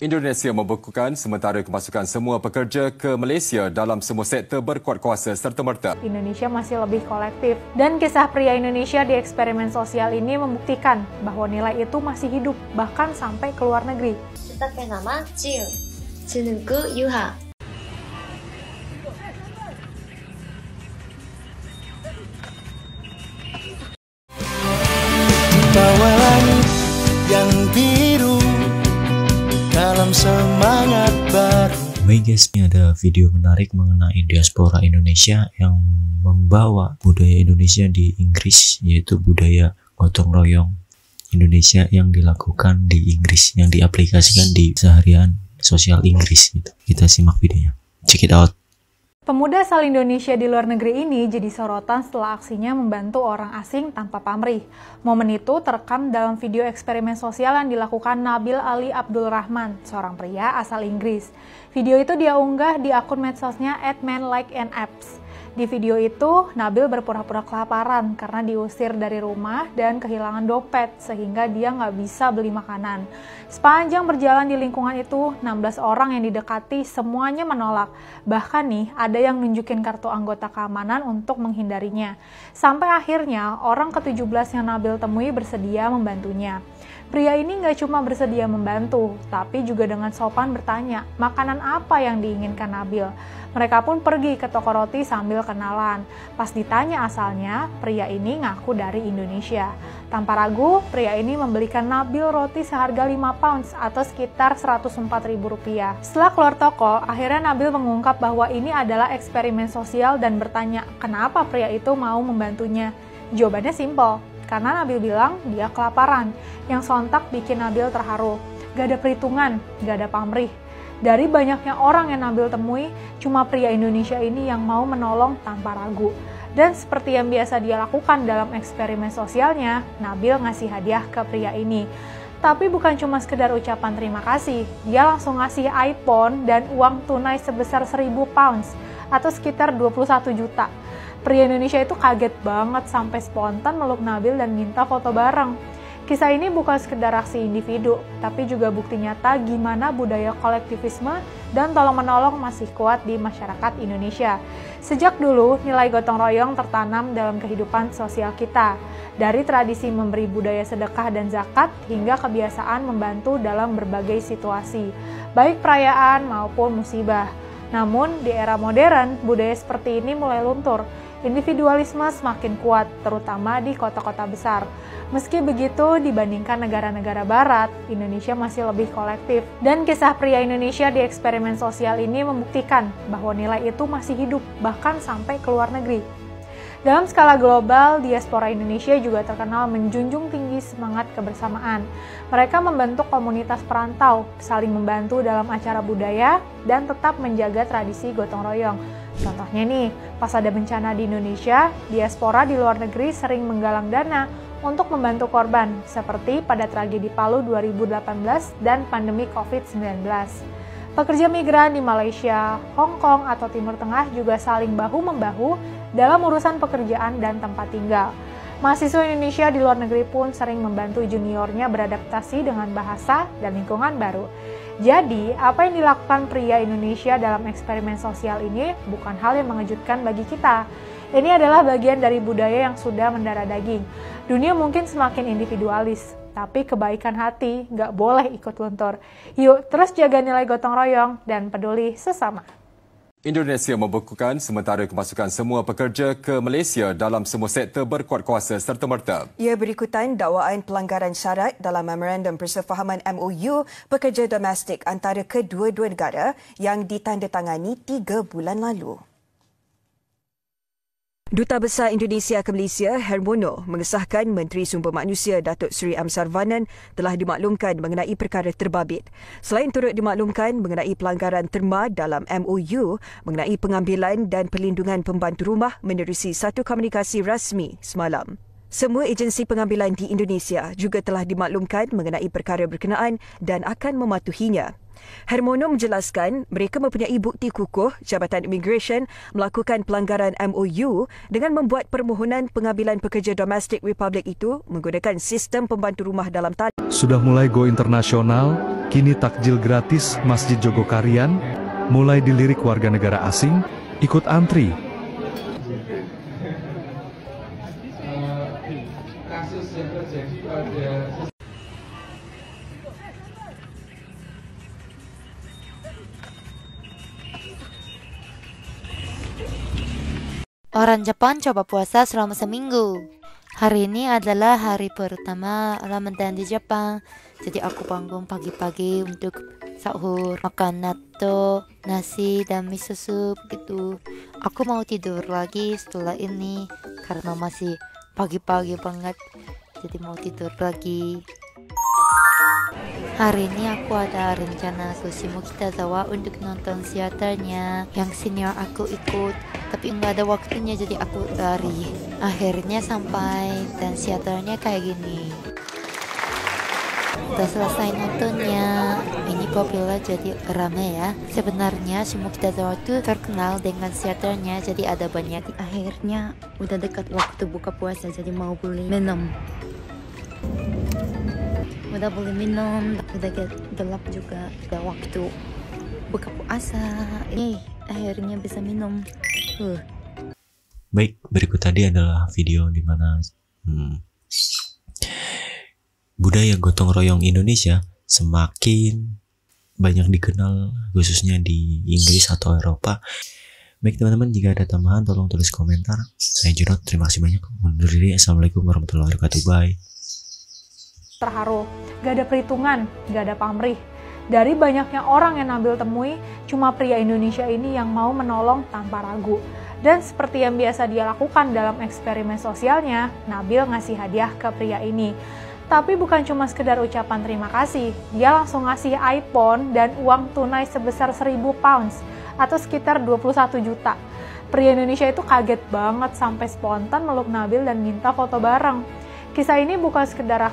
Indonesia membekukan sementara kemasukan semua pekerja ke Malaysia dalam semua sektor berkuat kuasa serta-merta. Indonesia masih lebih kolektif. Dan kisah pria Indonesia di eksperimen sosial ini membuktikan bahwa nilai itu masih hidup, bahkan sampai ke luar negeri. Tetapnya nama Jiu, Junungku Yuha. Bawa langit yang biru dalam semangat baru. Baik guys, ini ada video menarik mengenai diaspora Indonesia yang membawa budaya Indonesia di Inggris, yaitu budaya gotong royong Indonesia yang dilakukan di Inggris, yang diaplikasikan di seharian sosial Inggris gitu. Kita simak videonya. Check it out. Pemuda asal Indonesia di luar negeri ini jadi sorotan setelah aksinya membantu orang asing tanpa pamrih. Momen itu terekam dalam video eksperimen sosial yang dilakukan Nabil Ali Abdul Rahman, seorang pria asal Inggris. Video itu dia unggah di akun medsosnya @manlikeandapps. Di video itu, Nabil berpura-pura kelaparan karena diusir dari rumah dan kehilangan dompet sehingga dia nggak bisa beli makanan. Sepanjang berjalan di lingkungan itu, 16 orang yang didekati semuanya menolak. Bahkan nih, ada yang nunjukin kartu anggota keamanan untuk menghindarinya. Sampai akhirnya, orang ke-17 yang Nabil temui bersedia membantunya. Pria ini nggak cuma bersedia membantu, tapi juga dengan sopan bertanya, makanan apa yang diinginkan Nabil. Mereka pun pergi ke toko roti sambil kenalan. Pas ditanya asalnya, pria ini ngaku dari Indonesia. Tanpa ragu, pria ini membelikan Nabil roti seharga 5 pounds atau sekitar Rp104.000. Setelah keluar toko, akhirnya Nabil mengungkap bahwa ini adalah eksperimen sosial dan bertanya, kenapa pria itu mau membantunya? Jawabannya simpel. Karena Nabil bilang dia kelaparan, yang sontak bikin Nabil terharu. Gak ada perhitungan, gak ada pamrih. Dari banyaknya orang yang Nabil temui, cuma pria Indonesia ini yang mau menolong tanpa ragu. Dan seperti yang biasa dia lakukan dalam eksperimen sosialnya, Nabil ngasih hadiah ke pria ini. Tapi bukan cuma sekedar ucapan terima kasih, dia langsung ngasih iPhone dan uang tunai sebesar 1.000 pounds atau sekitar 21 juta. Pria Indonesia itu kaget banget sampai spontan meluk Nabil dan minta foto bareng. Kisah ini bukan sekedar aksi individu, tapi juga bukti nyata gimana budaya kolektivisme dan tolong-menolong masih kuat di masyarakat Indonesia. Sejak dulu, nilai gotong royong tertanam dalam kehidupan sosial kita. Dari tradisi memberi budaya sedekah dan zakat, hingga kebiasaan membantu dalam berbagai situasi, baik perayaan maupun musibah. Namun, di era modern, budaya seperti ini mulai luntur. Individualisme semakin kuat, terutama di kota-kota besar. Meski begitu, dibandingkan negara-negara barat, Indonesia masih lebih kolektif. Dan kisah pria Indonesia di eksperimen sosial ini membuktikan bahwa nilai itu masih hidup, bahkan sampai ke luar negeri. Dalam skala global, diaspora Indonesia juga terkenal menjunjung tinggi semangat kebersamaan. Mereka membentuk komunitas perantau, saling membantu dalam acara budaya, dan tetap menjaga tradisi gotong royong. Contohnya nih, pas ada bencana di Indonesia, diaspora di luar negeri sering menggalang dana untuk membantu korban, seperti pada tragedi Palu 2018 dan pandemi COVID-19. Pekerja migran di Malaysia, Hong Kong, atau Timur Tengah juga saling bahu-membahu dalam urusan pekerjaan dan tempat tinggal. Mahasiswa Indonesia di luar negeri pun sering membantu juniornya beradaptasi dengan bahasa dan lingkungan baru. Jadi, apa yang dilakukan pria Indonesia dalam eksperimen sosial ini bukan hal yang mengejutkan bagi kita. Ini adalah bagian dari budaya yang sudah mendarah daging. Dunia mungkin semakin individualis, tapi kebaikan hati nggak boleh ikut luntur. Yuk, terus jaga nilai gotong royong dan peduli sesama. Indonesia membekukan sementara kemasukan semua pekerja ke Malaysia dalam semua sektor berkuat kuasa serta-merta. Ia berikutan dakwaan pelanggaran syarat dalam Memorandum Persefahaman MOU pekerja domestik antara kedua-dua negara yang ditandatangani 3 bulan lalu. Duta Besar Indonesia ke Malaysia, Hermono, mengesahkan Menteri Sumber Manusia Datuk Seri Amsar Vanan telah dimaklumkan mengenai perkara terbabit. Selain turut dimaklumkan mengenai pelanggaran terma dalam MOU mengenai pengambilan dan perlindungan pembantu rumah menerusi satu komunikasi rasmi semalam. Semua agensi pengambilan di Indonesia juga telah dimaklumkan mengenai perkara berkenaan dan akan mematuhinya. Hermono menjelaskan mereka mempunyai bukti kukuh Jabatan Immigration melakukan pelanggaran MOU dengan membuat permohonan pengambilan pekerja domestik Republik itu menggunakan sistem pembantu rumah dalam talian. Sudah mulai go internasional, Kini takjil gratis Masjid Jogokarian mulai dilirik warga negara asing ikut antri. Orang Jepang coba puasa selama seminggu. Hari ini adalah hari pertama Ramadan di Jepang. Jadi aku bangun pagi-pagi untuk sahur, makan natto, nasi dan miso sup gitu. Aku mau tidur lagi setelah ini karena masih pagi-pagi banget. Jadi mau tidur lagi. Hari ini aku ada rencana ke Shimokitazawa untuk nonton teaternya. Yang senior aku ikut, tapi nggak ada waktunya jadi aku lari. Akhirnya sampai dan teaternya kayak gini. Udah selesai nontonnya. Ini populer jadi rame ya. Sebenarnya Shimokitazawa itu terkenal dengan teaternya, jadi ada banyak. Akhirnya udah dekat waktu buka puasa jadi mau beli minum. Udah boleh minum, udah gelap juga, udah waktu buka puasa. Akhirnya bisa minum. Baik, berikut tadi adalah video di mana budaya gotong royong Indonesia semakin banyak dikenal, khususnya di Inggris atau Eropa. Baik teman-teman, jika ada tambahan tolong tulis komentar. Saya Junot, terima kasih banyak. Undur diri, assalamualaikum warahmatullahi wabarakatuh. Bye. Terharu, gak ada perhitungan, gak ada pamrih. Dari banyaknya orang yang Nabil temui, cuma pria Indonesia ini yang mau menolong tanpa ragu. Dan seperti yang biasa dia lakukan dalam eksperimen sosialnya, Nabil ngasih hadiah ke pria ini. Tapi bukan cuma sekedar ucapan terima kasih, dia langsung ngasih iPhone dan uang tunai sebesar 1.000 pounds atau sekitar 21 juta. Pria Indonesia itu kaget banget sampai spontan meluk Nabil dan minta foto bareng. Kisah ini bukan sekedar